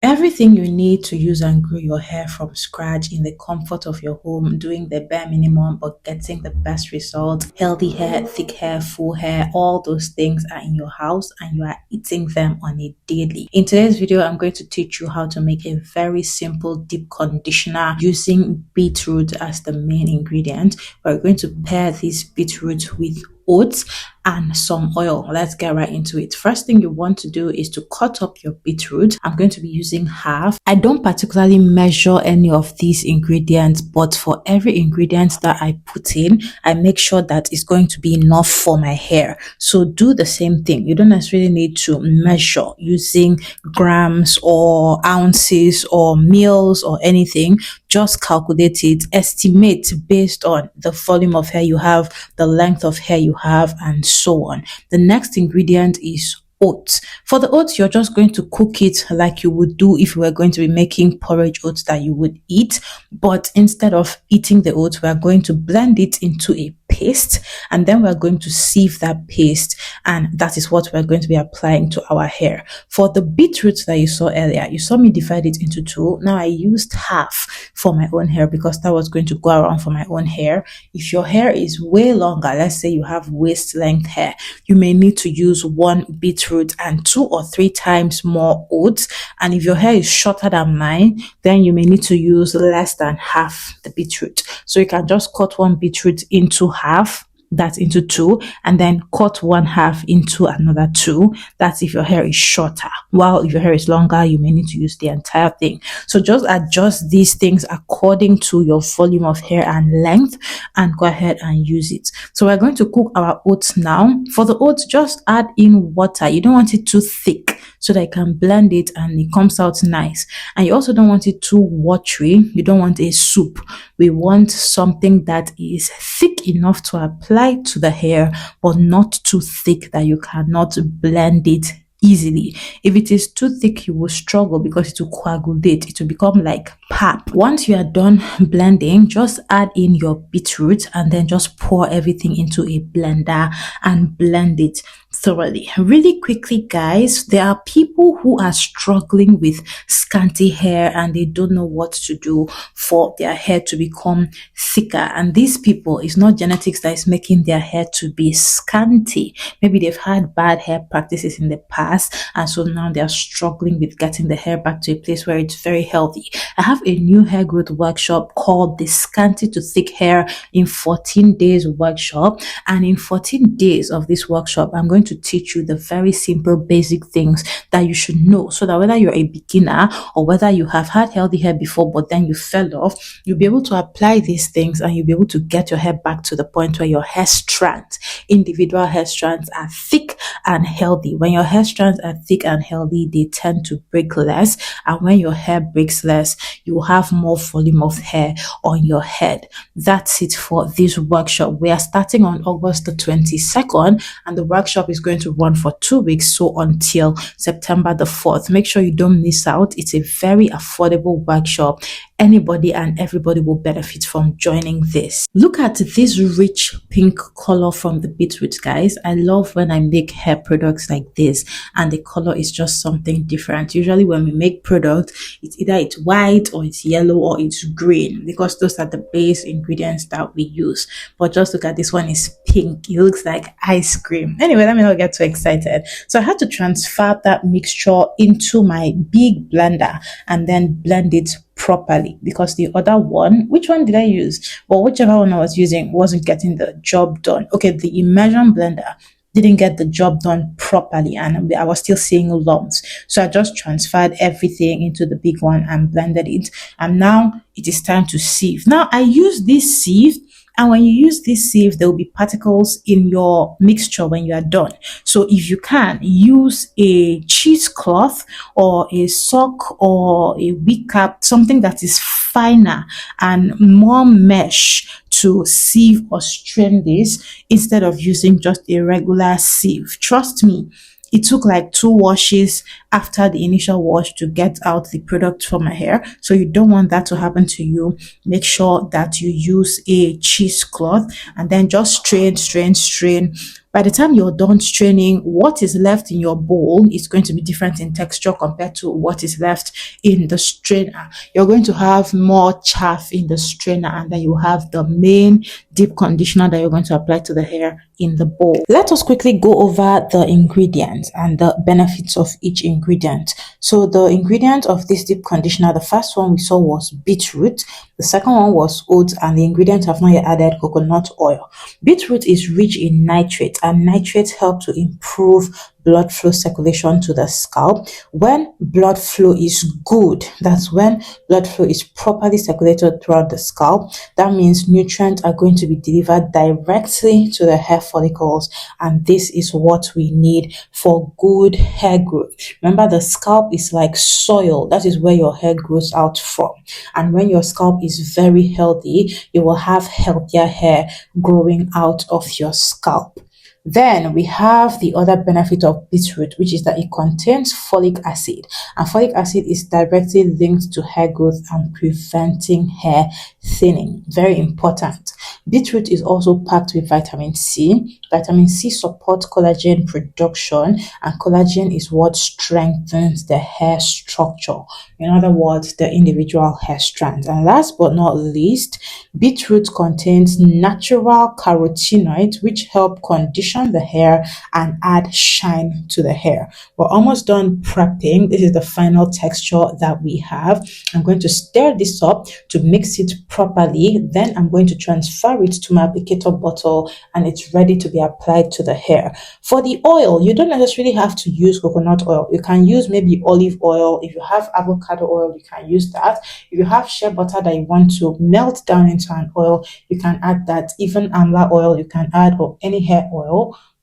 Everything you need to use and grow your hair from scratch in the comfort of your home, doing the bare minimum but getting the best results. Healthy hair, thick hair, full hair, all those things are in your house and you are eating them on a daily. In today's video, I'm going to teach you how to make a very simple deep conditioner using beetroot as the main ingredient. We're going to pair this beetroot with oats and some oil. Let's get right into it. First thing you want to do is to cut up your beetroot. I'm going to be using half. I don't particularly measure any of these ingredients, but for every ingredient that I put in, I make sure that it's going to be enough for my hair. So do the same thing. You don't necessarily need to measure using grams or ounces or mils or anything. Just calculate it, estimate based on the volume of hair you have, the length of hair you have, and so on. The next ingredient is oats. For the oats, you're just going to cook it like you would do if you were going to be making porridge oats that you would eat. But instead of eating the oats, we are going to blend it into a paste, and then we're going to sieve that paste, and that is what we're going to be applying to our hair. For the beetroot that you saw earlier, you saw me divide it into two. Now I used half for my own hair because that was going to go around for my own hair. If your hair is way longer, let's say you have waist length hair, you may need to use one beetroot and 2 or 3 times more oats. And if your hair is shorter than mine, then you may need to use less than half the beetroot. So you can just cut one beetroot into half, that's into 2, and then cut one half into another 2. That's if your hair is shorter. While if your hair is longer, you may need to use the entire thing. So just adjust these things according to your volume of hair and length and go ahead and use it. So we're going to cook our oats now. For the oats, just add in water. You don't want it too thick so that you can blend it and it comes out nice. And you also don't want it too watery. You don't want a soup. We want something that is thick enough to apply to the hair, but not too thick that you cannot blend it easily. If it is too thick, you will struggle because it will coagulate. It will become like pap. Once you are done blending, just add in your beetroot and then just pour everything into a blender and blend it thoroughly. Really quickly, guys, there are people who are struggling with scanty hair and they don't know what to do for their hair to become thicker. And these people, it's not genetics that is making their hair to be scanty. Maybe they've had bad hair practices in the past, and so now they are struggling with getting the hair back to a place where it's very healthy. I have a new hair growth workshop called the Scanty to Thick Hair in 14 days workshop. And in 14 days of this workshop, I'm going to teach you the very simple basic things that you should know, so that whether you're a beginner or whether you have had healthy hair before but then you fell off, you'll be able to apply these things and you'll be able to get your hair back to the point where your hair strands, individual hair strands, are thick and healthy. When your hair strands are thick and healthy, they tend to break less, and when your hair breaks less, you will have more volume of hair on your head. That's it for this workshop. We are starting on August the 22nd, and the workshop is going to run for 2 weeks, so until September the 4th. Make sure you don't miss out. It's a very affordable workshop. Anybody and everybody will benefit from joining this. Look at this rich pink color from the beetroot, guys. I love when I make hair products like this and the color is just something different. Usually when we make products, it's either it's white or it's yellow or it's green, because those are the base ingredients that we use. But just look at this one, is pink. It looks like ice cream. Anyway, let me not get too excited. So I had to transfer that mixture into my big blender and then blend it properly, because the other one, which one did I use? Well, whichever one I was using wasn't getting the job done. Okay, the immersion blender didn't get the job done properly and I was still seeing lumps. So I just transferred everything into the big one and blended it. And now it is time to sieve. Now I use this sieve, and when you use this sieve, there will be particles in your mixture when you are done. So if you can, use a cheesecloth or a sock or a wig cap, something that is finer and more mesh, to sieve or strain this instead of using just a regular sieve. Trust me, it took like 2 washes after the initial wash to get out the product from my hair. So you don't want that to happen to you. Make sure that you use a cheesecloth and then just strain. By the time you're done straining, what is left in your bowl is going to be different in texture compared to what is left in the strainer. You're going to have more chaff in the strainer, and then you have the main deep conditioner that you're going to apply to the hair in the bowl. Let us quickly go over the ingredients and the benefits of each ingredient. So the ingredient of this deep conditioner, the first one we saw was beetroot. The second one was oats, and the ingredient I've not yet added coconut oil. Beetroot is rich in nitrate, and nitrates help to improve blood flow circulation to the scalp. When blood flow is good, that's when blood flow is properly circulated throughout the scalp. That means nutrients are going to be delivered directly to the hair follicles, and this is what we need for good hair growth. Remember, the scalp is like soil. That is where your hair grows out from, and when your scalp is very healthy, you will have healthier hair growing out of your scalp. Then we have the other benefit of beetroot, which is that it contains folic acid, and folic acid is directly linked to hair growth and preventing hair thinning. Very important. Beetroot is also packed with vitamin C. Vitamin C supports collagen production, and collagen is what strengthens the hair structure. In other words, the individual hair strands. And last but not least, beetroot contains natural carotenoids, which help condition the hair and add shine to the hair. We're almost done prepping. This is the final texture that we have. I'm going to stir this up to mix it properly. Then I'm going to transfer it to my applicator bottle, and it's ready to be applied to the hair. For the oil, you don't necessarily have to use coconut oil. You can use maybe olive oil. If you have avocado oil, you can use that. If you have shea butter that you want to melt down into an oil, you can add that. Even amla oil you can add, or any hair oil.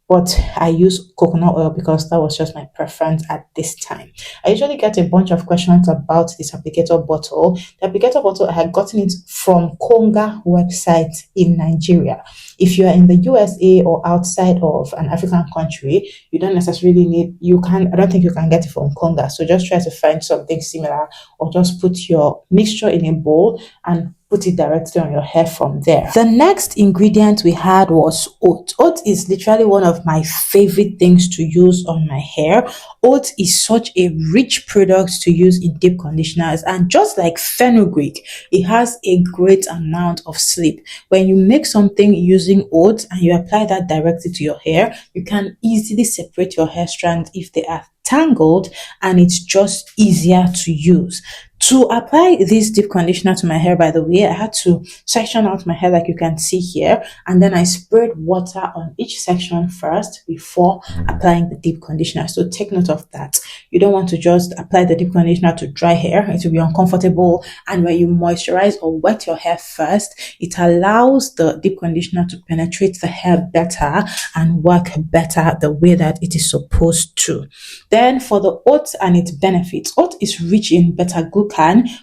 But I use coconut oil because that was just my preference at this time. I usually get a bunch of questions about this applicator bottle. The applicator bottle, I had gotten it from Konga website in Nigeria. If you are in the USA or outside of an African country, you don't necessarily need, I don't think you can get it from Konga. So just try to find something similar, or just put your mixture in a bowl and put it directly on your hair from there. The next ingredient we had was oat. Oat is literally one of my favorite things to use on my hair. Oat is such a rich product to use in deep conditioners, and just like fenugreek, it has a great amount of sleep. When you make something using oats and you apply that directly to your hair, you can easily separate your hair strands if they are tangled, and it's just easier to use. To apply this deep conditioner to my hair, by the way, I had to section out my hair like you can see here, and then I sprayed water on each section first before applying the deep conditioner. So take note of that. You don't want to just apply the deep conditioner to dry hair. It will be uncomfortable, and when you moisturize or wet your hair first, it allows the deep conditioner to penetrate the hair better and work better the way that it is supposed to. Then for the oat and its benefits, oat is rich in beta-glucan,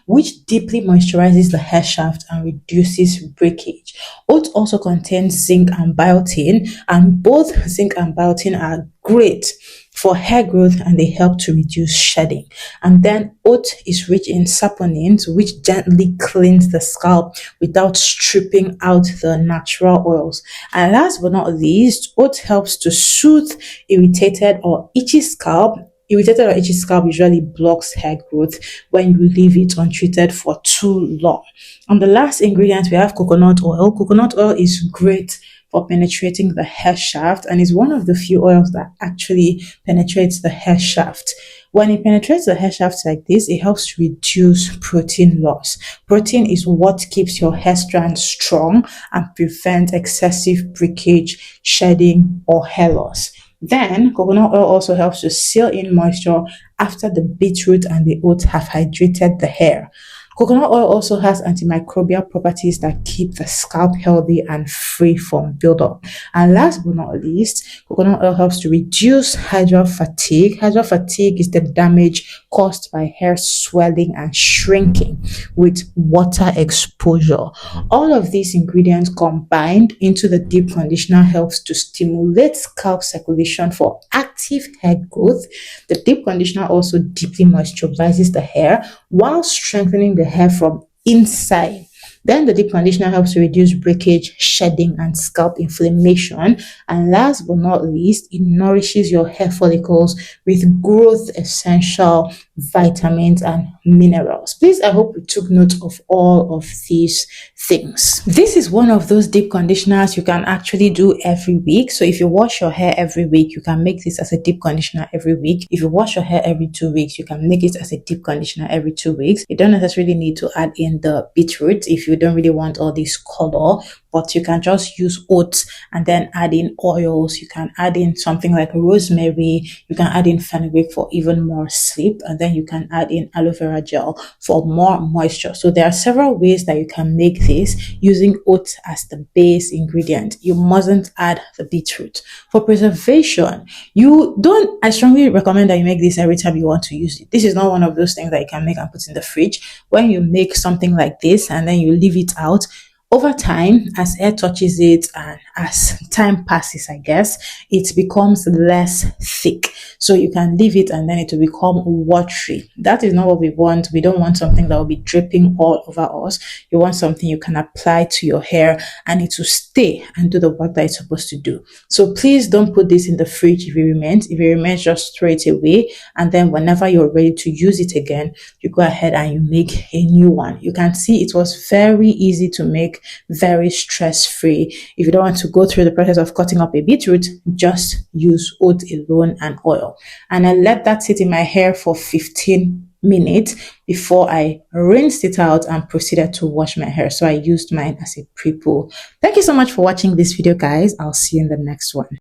which deeply moisturizes the hair shaft and reduces breakage. Oat also contains zinc and biotin, and both zinc and biotin are great for hair growth, and they help to reduce shedding. And then oat is rich in saponins, which gently cleans the scalp without stripping out the natural oils. And last but not least, oat helps to soothe irritated or itchy scalp. Irritated or itchy scalp usually blocks hair growth when you leave it untreated for too long. And the last ingredient, we have coconut oil. Coconut oil is great for penetrating the hair shaft, and is one of the few oils that actually penetrates the hair shaft. When it penetrates the hair shaft like this, it helps to reduce protein loss. Protein is what keeps your hair strand strong and prevents excessive breakage, shedding, or hair loss. Then, coconut oil also helps to seal in moisture after the beetroot and the oat have hydrated the hair. Coconut oil also has antimicrobial properties that keep the scalp healthy and free from buildup. And last but not least, coconut oil helps to reduce hydral fatigue. Hydral fatigue is the damage caused by hair swelling and shrinking with water exposure. All of these ingredients combined into the deep conditioner helps to stimulate scalp circulation for active hair growth. The deep conditioner also deeply moisturizes the hair while strengthening the hair from inside. Then the deep conditioner helps to reduce breakage, shedding, and scalp inflammation. And last but not least, it nourishes your hair follicles with growth essential vitamins and minerals. Please, I hope you took note of all of these things. This is one of those deep conditioners you can actually do every week. So if you wash your hair every week, you can make this as a deep conditioner every week. If you wash your hair every 2 weeks, you can make it as a deep conditioner every 2 weeks. You don't necessarily need to add in the beetroot if you don't really want all this color, but you can just use oats and then add in oils. You can add in something like rosemary. You can add in fenugreek for even more sleep, and then you can add in aloe vera gel for more moisture. So there are several ways that you can make this using oats as the base ingredient. You mustn't add the beetroot. For preservation, I strongly recommend that you make this every time you want to use it. This is not one of those things that you can make and put in the fridge. When you make something like this and then you leave it out, over time, as air touches it and as time passes, I guess, it becomes less thick. So you can leave it and then it will become watery. That is not what we want. We don't want something that will be dripping all over us. You want something you can apply to your hair and it will stay and do the work that it's supposed to do. So please don't put this in the fridge if it remains. If it remains, just throw it away. And then whenever you're ready to use it again, you go ahead and you make a new one. You can see it was very easy to make, very stress-free. If you don't want to go through the process of cutting up a beetroot, just use oat alone and oil. And I let that sit in my hair for 15 minutes before I rinsed it out and proceeded to wash my hair. So I used mine as a pre-poo. Thank you so much for watching this video, guys. I'll see you in the next one.